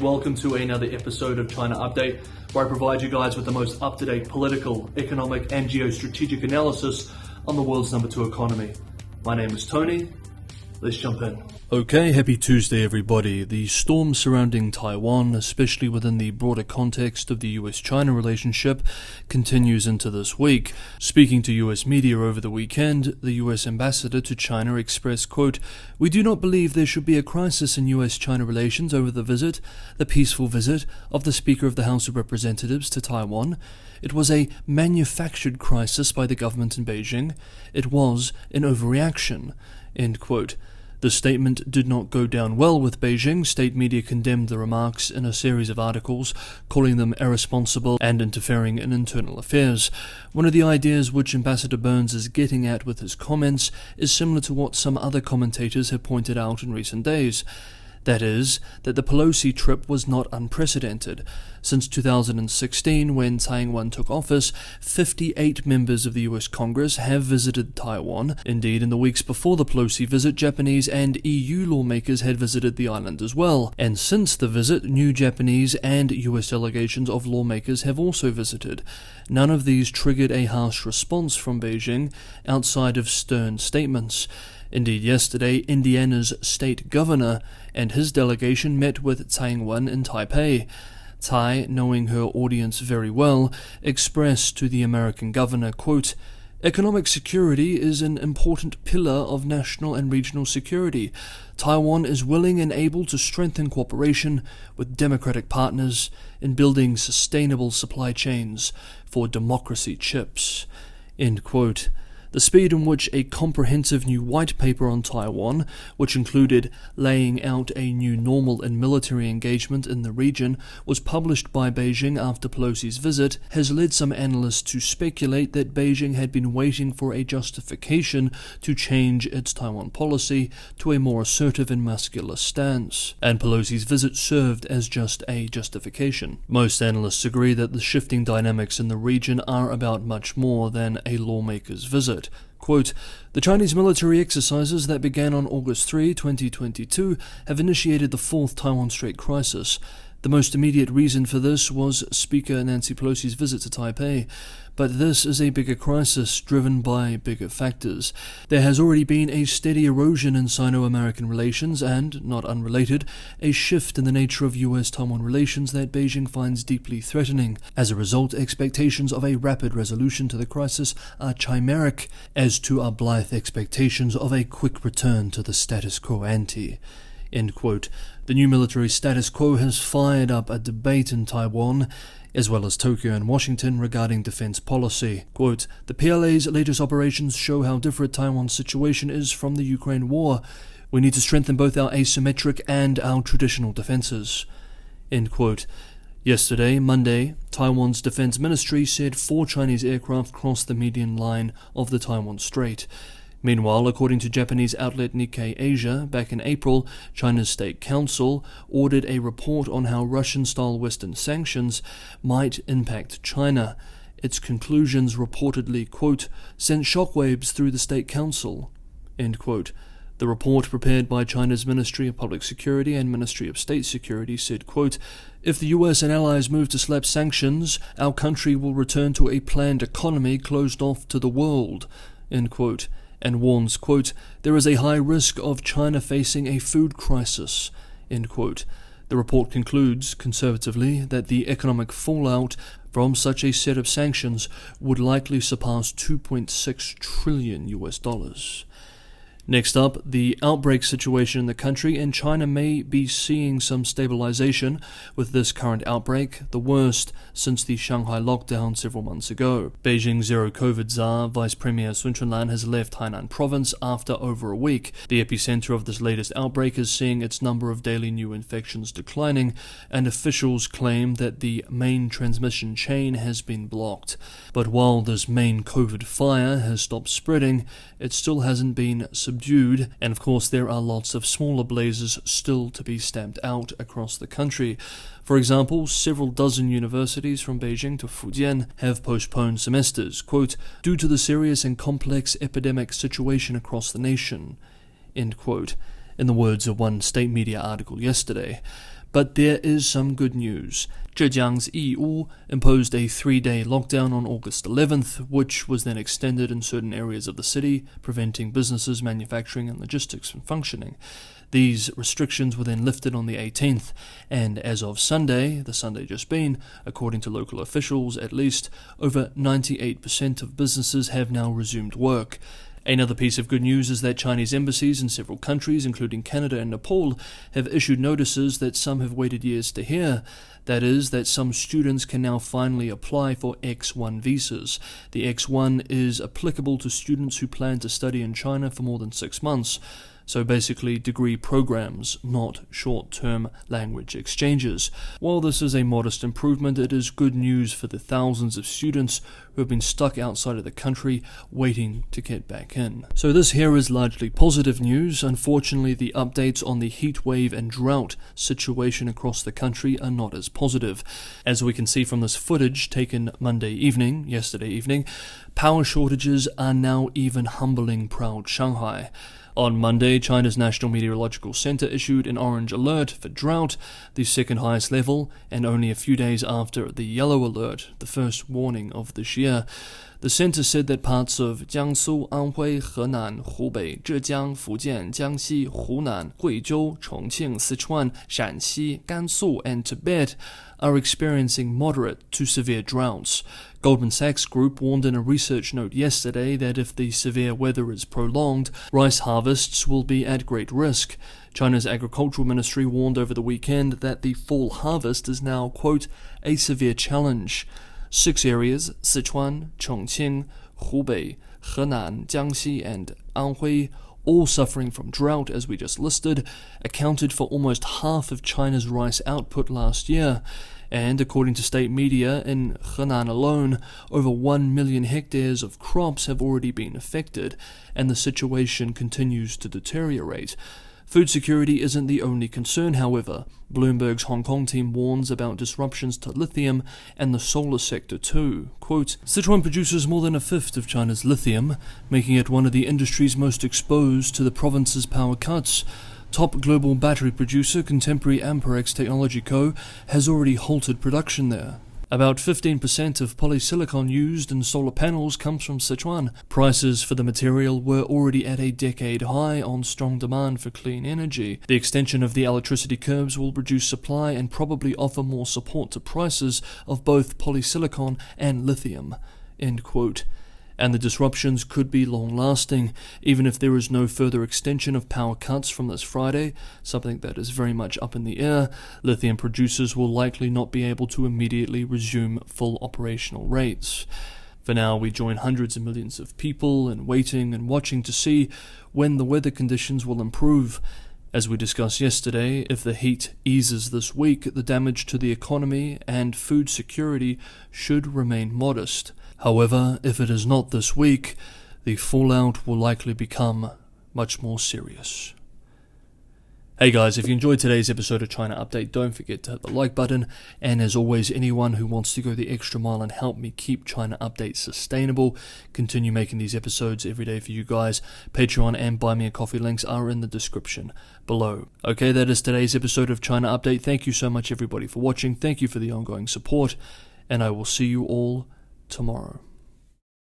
Welcome to another episode of China Update, where I provide you guys with the most up-to-date political, economic and geostrategic analysis on the world's number 2 economy. My name is Tony. Let's jump in. Okay, happy Tuesday everybody. The storm surrounding Taiwan, especially within the broader context of the US-China relationship, continues into this week. Speaking to US media over the weekend, the US ambassador to China expressed, quote, "We do not believe there should be a crisis in US-China relations over the peaceful visit of the Speaker of the House of Representatives to Taiwan. It was a manufactured crisis by the government in Beijing. It was an overreaction," end quote. The statement did not go down well with Beijing. State media condemned the remarks in a series of articles, calling them irresponsible and interfering in internal affairs. One of the ideas which Ambassador Burns is getting at with his comments is similar to what some other commentators have pointed out in recent days. That is, that the Pelosi trip was not unprecedented. Since 2016, when Tsai Ing-wen took office, 58 members of the US Congress have visited Taiwan. Indeed, in the weeks before the Pelosi visit, Japanese and EU lawmakers had visited the island as well. And since the visit, new Japanese and US delegations of lawmakers have also visited. None of these triggered a harsh response from Beijing, outside of stern statements. Indeed, yesterday, Indiana's state governor and his delegation met with Tsai Ing-wen in Taipei. Tsai, knowing her audience very well, expressed to the American governor, quote, "Economic security is an important pillar of national and regional security. Taiwan is willing and able to strengthen cooperation with democratic partners in building sustainable supply chains for democracy chips," end quote. The speed in which a comprehensive new white paper on Taiwan, which included laying out a new normal in military engagement in the region, was published by Beijing after Pelosi's visit, has led some analysts to speculate that Beijing had been waiting for a justification to change its Taiwan policy to a more assertive and muscular stance, and Pelosi's visit served as just a justification. Most analysts agree that the shifting dynamics in the region are about much more than a lawmaker's visit. Quote, "The Chinese military exercises that began on August 3, 2022 have initiated the fourth Taiwan Strait crisis. The most immediate reason for this was Speaker Nancy Pelosi's visit to Taipei. But this is a bigger crisis driven by bigger factors. There has already been a steady erosion in Sino-American relations and, not unrelated, a shift in the nature of US-Taiwan relations that Beijing finds deeply threatening. As a result, expectations of a rapid resolution to the crisis are chimeric, as to our blithe expectations of a quick return to the status quo ante." End quote. The new military status quo has fired up a debate in Taiwan, as well as Tokyo and Washington, regarding defense policy. Quote, "The PLA's latest operations show how different Taiwan's situation is from the Ukraine war. We need to strengthen both our asymmetric and our traditional defenses." End quote. Yesterday, Monday, Taiwan's defense ministry said 4 Chinese aircraft crossed the median line of the Taiwan Strait. Meanwhile, according to Japanese outlet Nikkei Asia, back in April, China's State Council ordered a report on how Russian-style Western sanctions might impact China. Its conclusions reportedly, quote, "sent shockwaves through the State Council," end quote. The report, prepared by China's Ministry of Public Security and Ministry of State Security, said, quote, "If the US and allies move to slap sanctions, our country will return to a planned economy closed off to the world," end quote. And warns, quote, "There is a high risk of China facing a food crisis," end quote. The report concludes, conservatively, that the economic fallout from such a set of sanctions would likely surpass $2.6 trillion. Next up, the outbreak situation in the country, and China may be seeing some stabilization with this current outbreak, the worst since the Shanghai lockdown several months ago. Beijing zero-COVID czar, Vice Premier Sun Chunlan, has left Hainan province after over a week. The epicenter of this latest outbreak is seeing its number of daily new infections declining, and officials claim that the main transmission chain has been blocked. But while this main COVID fire has stopped spreading, it still hasn't been subdued, and of course there are lots of smaller blazes still to be stamped out across the country. For example, several dozen universities from Beijing to Fujian have postponed semesters, quote, "due to the serious and complex epidemic situation across the nation," end quote, in the words of one state media article yesterday. But there is some good news. Zhejiang's Yiwu imposed a 3-day lockdown on August 11th, which was then extended in certain areas of the city, preventing businesses, manufacturing and logistics from functioning. These restrictions were then lifted on the 18th, and as of Sunday, the Sunday just been, according to local officials at least, over 98% of businesses have now resumed work. Another piece of good news is that Chinese embassies in several countries, including Canada and Nepal, have issued notices that some have waited years to hear. That is, that some students can now finally apply for X1 visas. The X1 is applicable to students who plan to study in China for more than 6 months. So basically degree programs, not short-term language exchanges. While this is a modest improvement, it is good news for the thousands of students who have been stuck outside of the country waiting to get back in. So this here is largely positive news. Unfortunately, the updates on the heat wave and drought situation across the country are not as positive. As we can see from this footage taken yesterday evening, power shortages are now even humbling proud Shanghai. On Monday, China's National Meteorological Center issued an orange alert for drought, the second highest level, and only a few days after the yellow alert, the first warning of this year. The center said that parts of Jiangsu, Anhui, Henan, Hubei, Zhejiang, Fujian, Jiangxi, Hunan, Guizhou, Chongqing, Sichuan, Shanxi, Gansu, and Tibet are experiencing moderate to severe droughts. Goldman Sachs Group warned in a research note yesterday that if the severe weather is prolonged, rice harvests will be at great risk. China's Agricultural Ministry warned over the weekend that the fall harvest is now, quote, a severe challenge. 6 areas, Sichuan, Chongqing, Hubei, Henan, Jiangxi, and Anhui, all suffering from drought as we just listed, accounted for almost half of China's rice output last year. And according to state media, in Henan alone, over 1 million hectares of crops have already been affected, and the situation continues to deteriorate. Food security isn't the only concern, however. Bloomberg's Hong Kong team warns about disruptions to lithium and the solar sector too. Quote, Sichuan produces more than a fifth of China's lithium, making it one of the industries most exposed to the province's power cuts. Top global battery producer Contemporary Amperex Technology Co. has already halted production there. About 15% of polysilicon used in solar panels comes from Sichuan. Prices for the material were already at a decade high on strong demand for clean energy. The extension of the electricity curves will reduce supply and probably offer more support to prices of both polysilicon and lithium. End quote. And the disruptions could be long-lasting, even if there is no further extension of power cuts from this Friday, something that is very much up in the air. Lithium producers will likely not be able to immediately resume full operational rates. For now, we join hundreds of millions of people in waiting and watching to see when the weather conditions will improve. As we discussed yesterday, if the heat eases this week, the damage to the economy and food security should remain modest. However, if it is not this week, the fallout will likely become much more serious. Hey guys, if you enjoyed today's episode of China Update, don't forget to hit the like button. And as always, anyone who wants to go the extra mile and help me keep China Update sustainable, continue making these episodes every day for you guys, Patreon and Buy Me a Coffee links are in the description below. Okay, that is today's episode of China Update. Thank you so much everybody for watching. Thank you for the ongoing support. And I will see you all tomorrow.